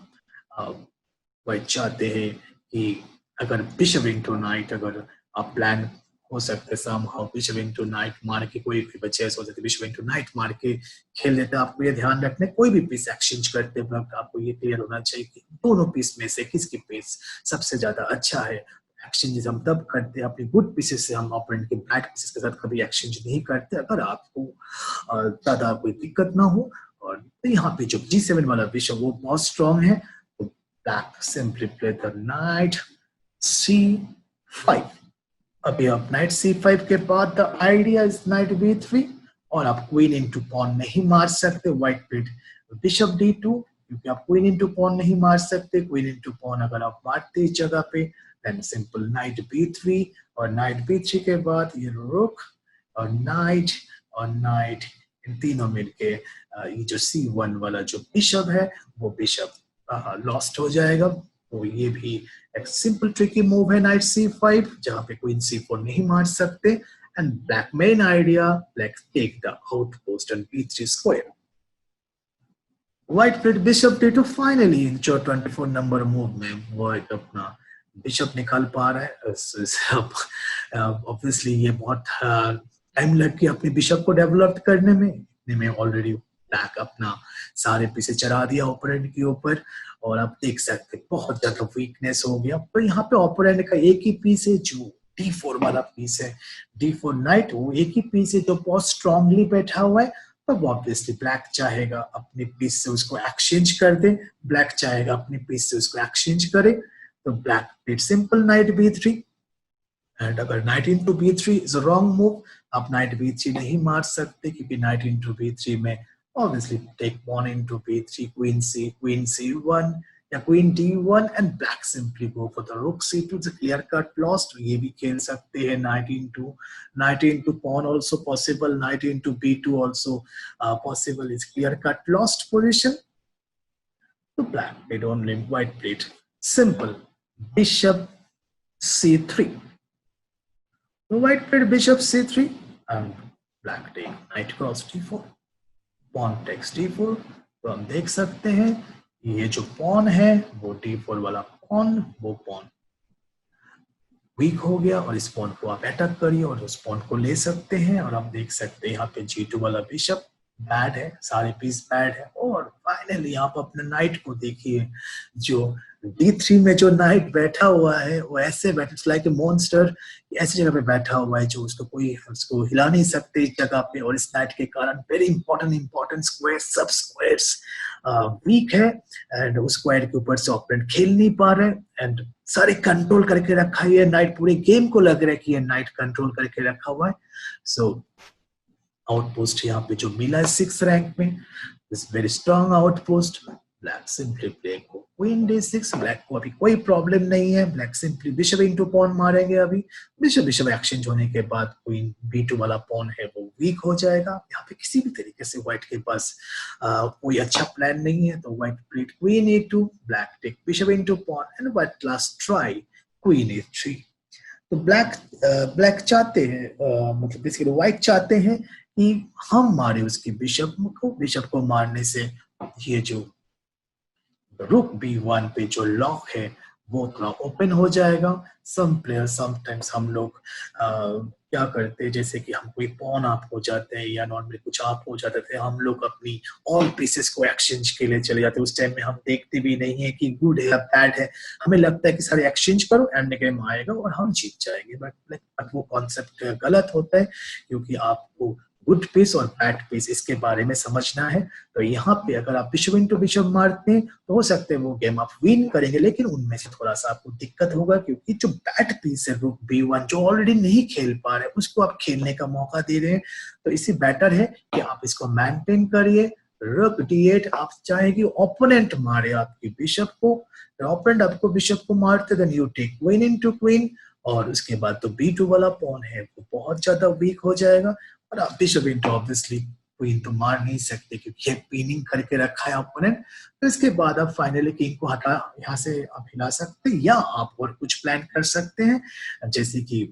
व्हाइट चाहते हैं कि अगर बिशप इनटू नाइट, अगर आप प्लान हो सकते समहाउ बिशप इनटू नाइट मार के, कोई भी बच्चे ऐसे हो सकते बिशप इनटू नाइट मार के खेल लेते हैं। आपको ये ध्यान रखना है कोई भी पीस एक्सचेंज करते वक्त आपको ये क्लियर होना चाहिए कि दोनों पीस में से किसकी पीस सबसे ज्यादा अच्छा है। एक्सचेंज हम तब करते हैं अपनी गुड पीसेस से, हम ओपोनेंट के बैड पीसेस के साथ कभी एक्सचेंज नहीं करते अगर आपको ज्यादा कोई दिक्कत ना हो। और यहाँ पे जो g7 वाला बिशप वो बहुत स्ट्रॉन्ग है, तो black simply play the night c5। अभी आप नाइट c5 के बाद the idea is night b3 और आप क्वीन इनटू पॉन नहीं मार सकते। व्हाइट प्लेड बिशप d2 क्योंकि आप क्वीन इनटू पॉन नहीं मार सकते, क्वीन इनटू पॉन अगर आप मारते इस जगह पे देन सिंपल नाइट b3 और नाइट b3 के बाद ये रुक और नाइट इन तीनों मिलके ये जो c1 वाला जो बिशप है वो बिशप लॉस्ट हो जाएगा। तो ये भी एक सिंपल ट्रिकी मूव है नाइट c5 जहां पे क्वीन c4 नहीं मार सकते। And black main idea, black take the outpost on b3 square. White played bishop D2 finally जो 24 नंबर मूव में वो एक अपना बिशप निकाल पा रहा है। ऑब्वियसली ये बहुत टाइम लग गया अपने बिशप को डेवलप करने में ऑलरेडी ब्लैक अपना सारे पीछे चढ़ा दिया ओपोनेंट के ऊपर और आप देख सकते हैं बहुत ज्यादा वीकनेस हो गया। तो यहाँ पे ओपोनेंट का एक ही पीस है जो D4 वाला पीस है, D4 नाइट, वो एक ही पीस है जो बहुत स्ट्रांगली बैठा हुआ है। तब ऑब्वियसली ब्लैक चाहेगा अपने पीस से उसको एक्सचेंज कर दे, ब्लैक चाहेगा अपने पीस से उसको एक्सचेंज करे। तो black played simple knight B3 and अगर knight into B3 is a wrong move, आप नाइट B3 नहीं मार सकते क्योंकि नाइट इंटू B3 में obviously take pawn into B3, queen C1 या queen D1 and black simply go for the rook C2, clear cut lost. ये भी खेल सकते हैं knight into pawn also possible, knight into B2 also possible, is clear cut lost position. तो black played only, white played simple bishop C3, white played bishop C3 and black take knight cross D4, pawn takes D4। तो हम देख सकते हैं ये जो pawn है वो D4 वाला पॉन, वो पॉन वीक हो गया और इस पॉन को आप अटैक करिए और उस पॉन को ले सकते हैं। और आप देख सकते हैं यहाँ पे G2 वाला बिशप बैड है, सारे पीस बैड है। और फाइनली आप अपने नाइट को देखिए, जो D3 में जो नाइट बैठा हुआ है वो ऐसे बैठा, लाइक ए मॉन्स्टर, ऐसी जगह पे बैठा हुआ है जो उसको हिला नहीं सकते इस जगह पे। और इस नाइट के कारण वेरी इंपॉर्टेंट स्क्वायर, सब स्क्वायर्स वीक है एंड उस स्क्वायर के ऊपर से ओपोनेंट खेल नहीं पा रहे एंड सारे कंट्रोल करके रखा है नाइट, पूरे गेम को लग रहा है कि ये नाइट कंट्रोल करके रखा हुआ है। सो आउटपोस्ट यहाँ पे जो मिला है 6 रैंक में, this very strong outpost. Black simply play को क्वीन D6, ब्लैक को अभी कोई प्रॉब्लम नहीं है, black simply bishop into pawn मारेंगे। अभी बिशप एक्सचेंज होने के बाद क्वीन B2 वाला पॉन है वो वीक हो जाएगा। यहाँ पे किसी भी तरीके से व्हाइट के पास कोई अच्छा प्लान नहीं है। तो white played queen A2, black take bishop into pawn and white last try queen A3। तो ब्लैक चाहते हैं मतलब बेसिकली व्हाइट चाहते हैं कि हम मारे उसकी बिशप को मारने से ये जो रुक B1 पे जो लॉक है वो थोड़ा ओपन हो जाएगा। सम प्लेयर समटाइम्स हम लोग क्या करते हैं, जैसे कि हम कोई पॉन आप हो जाते हैं या नॉर्मली कुछ आप हो जाते थे, हम लोग अपनी ऑल पीसेस को एक्सचेंज के लिए चले जाते हैं। उस टाइम में हम देखते भी नहीं है कि गुड है या बैड है, हमें लगता है कि सारे एक्सचेंज करो एंड गेम आएगा और हम जीत जाएंगे। बट वो कॉन्सेप्ट गलत होता है क्योंकि आपको गुड पीस और बैड पीस इसके बारे में समझना है। तो यहाँ पे अगर आप बिशप इंटू बिशप मारते हैं तो हो सकते हैं वो गेम आप विन करेंगे, लेकिन उनमें से थोड़ा सा आपको दिक्कत होगा क्योंकि जो बैड पीस है रुक B1 जो ऑलरेडी नहीं खेल पा रहे उसको आप खेलने का मौका दे रहे हैं। तो इससे बेटर है कि आप इसको मेंटेन करिए। रुक D8, आप चाहे कि ओपोनेंट मारे आपकी बिशप को, ओपोनेंट आपको बिशप को मारते then you take queen into queen और उसके बाद तो B2 वाला पॉन है वो बहुत ज्यादा वीक हो जाएगा और आप बिशप इंटू ऑब्वियसली क्वीन तो मार नहीं सकते क्योंकि ये पिनिंग करके रखा है ओपोनेंट। तो इसके बाद आप फाइनली किंग को हटा यहाँ से आप हिला सकते हैं या आप और कुछ प्लान कर सकते हैं, जैसे कि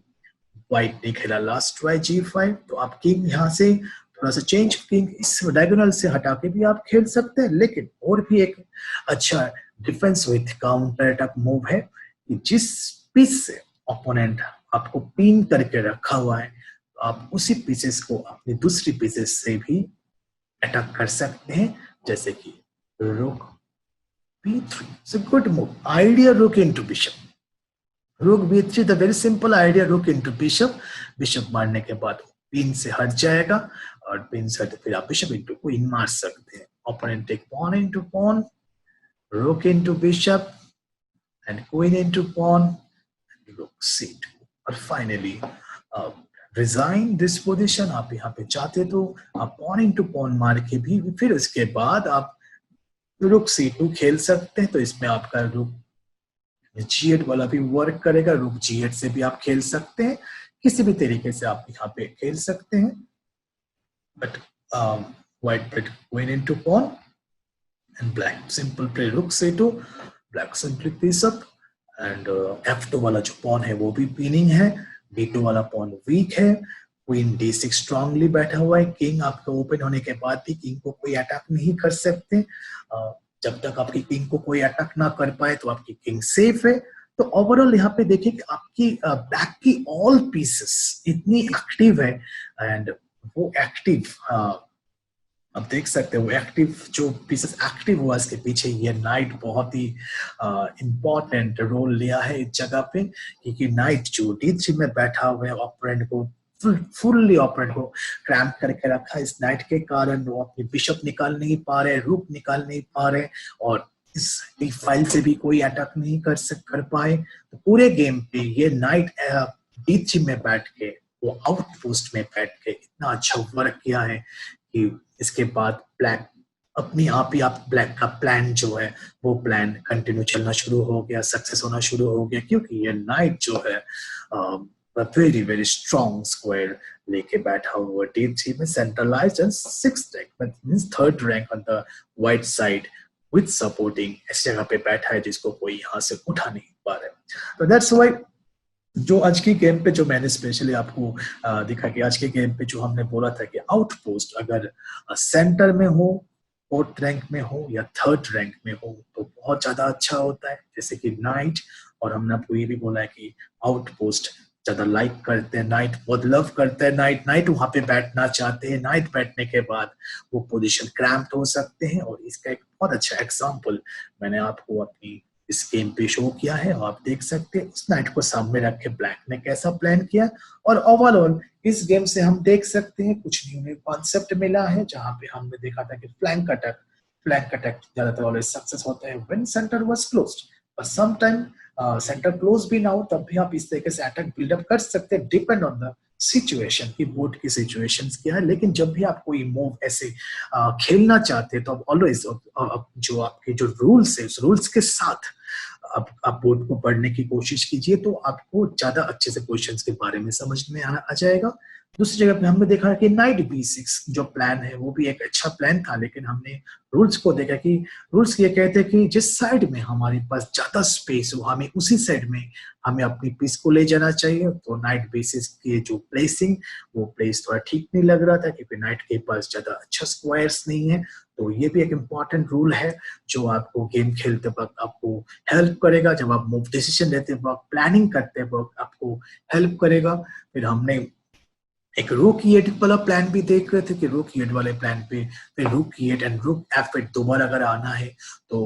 व्हाइट ने खेला लास्ट ट्राई G5, तो आप किंग यहाँ से थोड़ा सा चेंज किंग इस डायगोनल से हटा के भी आप खेल सकते हैं। लेकिन और भी एक अच्छा defence with counter attack move है कि जिस पीस से ओपोनेंट आपको पिन करके रखा हुआ है आप उसी पीसेस को अपनी दूसरी पीसेस से भी अटैक कर सकते हैं, जैसे कि रुक B3, it's a good move, idea रुक इनटू बिशप, रुक B3 the very simple idea, रुक इनटू बिशप। बिशप मारने के बाद पिन से हट जाएगा और पिन से हट फिर आप बिशप इनटू क्वीन मार सकते हैं। Opponent take pawn into pawn, rook into bishop and queen into pawn, rook C2 और फाइनली रिजाइन दिस पोजीशन। आप यहाँ पे चाहते तो आप पॉन इनटू पॉन मार के भी फिर उसके बाद आप रुक C2 खेल सकते हैं। तो इसमें आपका रुक G8 वाला भी वर्क करेगा, रुक G8 से भी आप खेल सकते हैं, किसी भी तरीके से आप यहाँ पे खेल सकते हैं। But white played queen into pawn and black simple play rook C2, black simply piece up and F2 वाला जो पॉन है वो भी पिनिंग है, B2 वाला पॉन वीक है। क्वीन D6 स्ट्रांगली बैठा हुआ है, किंग आपका ओपन होने के बाद भी किंग को कोई अटैक नहीं कर सकते। जब तक आपकी किंग को कोई अटैक ना कर पाए तो आपकी किंग सेफ है। तो ओवरऑल यहाँ पे देखिए कि आपकी ब्लैक की ऑल पीसेस इतनी एक्टिव है, एंड वो एक्टिव आप देख सकते हो एक्टिव जो पीसेस एक्टिव हुआ इसके पीछे ये नाइट बहुत ही इंपॉर्टेंट रोल लिया है इस जगह पे, क्योंकि नाइट जो D3 में बैठा हुआ है ऑपोनेंट को फुल्ली ऑपोनेंट को क्रैम्प करके रखा है। इस नाइट के कारण वो अपनी बिशप निकाल नहीं पा रहे, रूक निकाल नहीं पा रहे, और इस D5 से भी कोई अटैक नहीं कर पाए। तो पूरे गेम पे ये नाइट D3 में बैठ के वो आउटपोस्ट में बैठ के इतना अच्छा वर्क किया है कि इसके बाद ब्लैक अपनी आप ही आप ब्लैक का प्लान जो है वो प्लान कंटिन्यू चलना शुरू हो गया, सक्सेस होना शुरू हो गया, क्योंकि ये नाइट जो है वेरी वेरी स्ट्रॉन्ग स्क्वायर लेके बैठा हुआ D3 में centralised and 6th rank means 3rd rank on the white side with supporting इस जगह पे बैठा है जिसको कोई यहाँ से उठा नहीं पा रहा है। तो दैट्स व्हाई जो आज की गेम पे जो मैंने स्पेशली आपको दिखा कि आज के गेम पे जो हमने बोला था कि आउटपोस्ट अगर सेंटर में हो, 4th रैंक में हो या 3rd रैंक में हो तो बहुत ज्यादा अच्छा होता है, जैसे कि नाइट। और हमने आपको ये भी बोला है कि आउटपोस्ट ज्यादा लाइक करते हैं, नाइट बहुत लव करते हैं, नाइट वहां पे बैठना चाहते हैं। नाइट बैठने के बाद वो पोजीशन क्रैम्प्ड हो सकते हैं, और इसका एक बहुत अच्छा एग्जांपल मैंने आपको अपनी इस गेम पे शो किया है। आप देख सकते हैं उस नाइट को सामने रख के ब्लैक ने कैसा प्लान किया, और ओवरऑल इस गेम से हम देख सकते हैं कुछ न्यू कॉन्सेप्ट मिला है, जहां पे हमने देखा था कि फ्लैंक अटैक ज्यादातर ऑलवेज सक्सेस होता है when centre was closed, but sometime centre close भी ना हो तब भी आप इस तरीके से अटैक बिल्डअप कर सकते हैं, डिपेंड ऑन द सिचुएशन की बोर्ड की सिचुएशंस क्या है। लेकिन जब भी आप कोई मूव ऐसे खेलना चाहते हैं तो आप ऑलवेज जो आपके जो रूल्स है उस रूल्स के साथ आप बोर्ड को पढ़ने की कोशिश कीजिए, तो आपको ज्यादा अच्छे से क्वेश्चंस के बारे में समझ में आ जाएगा। दूसरी जगह पे हमने देखा कि नाइट B6 जो प्लान है वो भी एक अच्छा प्लान था, लेकिन हमने रूल्स को देखा कि रूल्स ये कहते हैं कि जिस साइड में हमारे पास ज्यादा स्पेस हो हमें उसी साइड में हमें अपनी पीस को ले जाना चाहिए। तो नाइट B6 की जो प्लेसिंग वो प्लेस थोड़ा ठीक नहीं लग रहा था, क्योंकि नाइट के पास ज्यादा अच्छा स्क्वायर्स नहीं है। तो ये भी एक इम्पॉर्टेंट रूल है जो आपको गेम खेलते वक्त आपको हेल्प करेगा, जब आप मूव डिसीजन लेते वक्त प्लानिंग करते वक्त आपको हेल्प करेगा। फिर हमने एक रूक E8 वाला प्लान भी देख रहे थे कि रूक E8 वाले प्लान पे फिर रूक E8 एंड रूक F8 दोबारा अगर आना है तो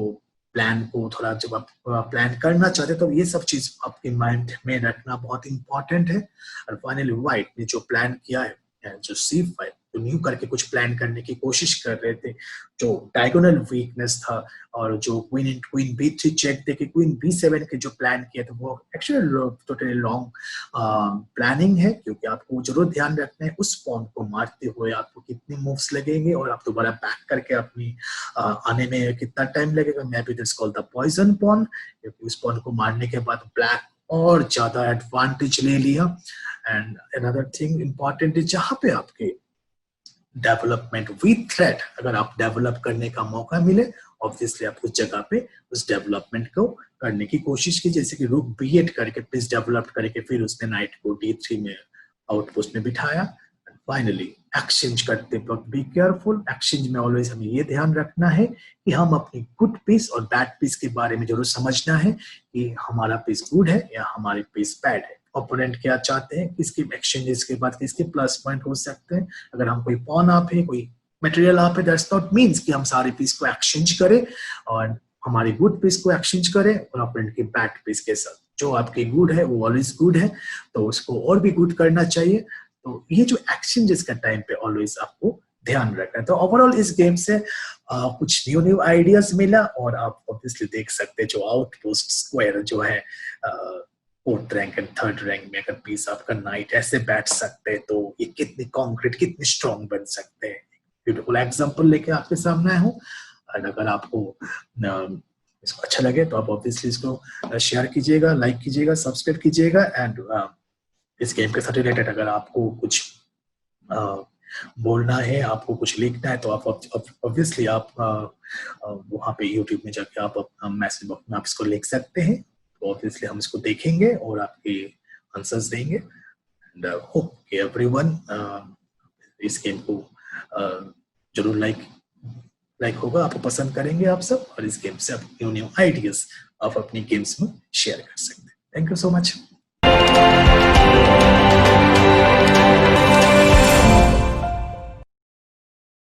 प्लान को थोड़ा जब आप प्लान करना चाहते तो ये सब चीज आपके माइंड में रखना बहुत इंपॉर्टेंट है। और फाइनली व्हाइट ने जो प्लान किया है जो C5 जो न्यू करके कुछ प्लान करने की कोशिश कर रहे थे, जो डायगोनल वीकनेस था, और जो क्वीन B3 चेक थे कि क्वीन B7 के जो प्लान किया था वो एक्चुअली टोटली लॉन्ग प्लानिंग है, क्योंकि आपको जरूर ध्यान रखना है उस पॉन को मारते हुए आपको कितने मूव्स लगेंगे और आप दोबारा बैक करके अपनी आने में कितना टाइम लगेगा। Maybe this called the poison pawn, क्योंकि उस पॉन को मारने के बाद ब्लैक और ज्यादा एडवांटेज ले लिया। एंड अनदर थिंग इंपॉर्टेंट है, जहां पे आपके डेवलपमेंट विद थ्रेट अगर आप डेवलप करने का मौका मिले ऑब्वियसली आप उस जगह पे उस डेवलपमेंट को करने की कोशिश की, जैसे कि रूक B8 करके पीस डेवलप करके फिर उसने नाइट को D3 में आउटपोस्ट में बिठाया। फाइनली एक्सचेंज करते वक्त बी केयरफुल, एक्सचेंज में ऑलवेज हमें ये ध्यान रखना है कि हम अपनी गुड पीस और बैड पीस के बारे में जरूर समझना है कि हमारा पीस गुड है या हमारी पीस बैड है, ओपोनेंट क्या चाहते हैं, किसके एक्सचेंजेस के बाद किसके प्लस पॉइंट हो सकते हैं। अगर हम कोई पॉन आप है कोई मटेरियल आप है दैट्स नॉट मींस कि हम सारे पीस को एक्सचेंज करें और हमारी गुड पीस को एक्सचेंज करें और ओपोनेंट के बैड पीस के साथ। जो आपके गुड है वो ऑलवेज गुड है तो उसको और भी गुड करना चाहिए। तो ये जो एक्सचेंजेस का टाइम पे ऑलवेज आपको ध्यान रखना है। तो ओवरऑल इस गेम से कुछ न्यू आइडियाज मिला और आप ऑब्वियसली देख सकते हैं जो आउटपोस्ट स्क्वायर जो है 4th rank and 3rd rank में अगर पीस आपका नाइट ऐसे बैठ सकते हैं तो ये कितनी कॉन्क्रीट कितनी स्ट्रॉन्ग बन सकते हैं। ब्यूटीफुल एग्जांपल लेके आपके सामने आया हूँ। और अगर आपको इसको अच्छा लगे तो आप ऑब्वियसली इसको शेयर कीजिएगा, लाइक कीजिएगा, सब्सक्राइब कीजिएगा। एंड इस गेम के साथ रिलेटेड अगर आपको कुछ बोलना है, आपको कुछ लिखना है तो आप ऑब्वियसली आप वहाँ पे यूट्यूब में जाके आप मैसेज बॉक्स में आप इसको लिख सकते हैं। तो ऑब्वियसली हम इसको देखेंगे और आपके आंसर्स देंगे। एंड होप एवरीवन इस गेम को जरूर लाइक होगा, आपको पसंद करेंगे आप सब, और इस गेम से आप न्यू आइडियाज आप अपनी गेम्स में शेयर कर सकते हैं। Thank you so much.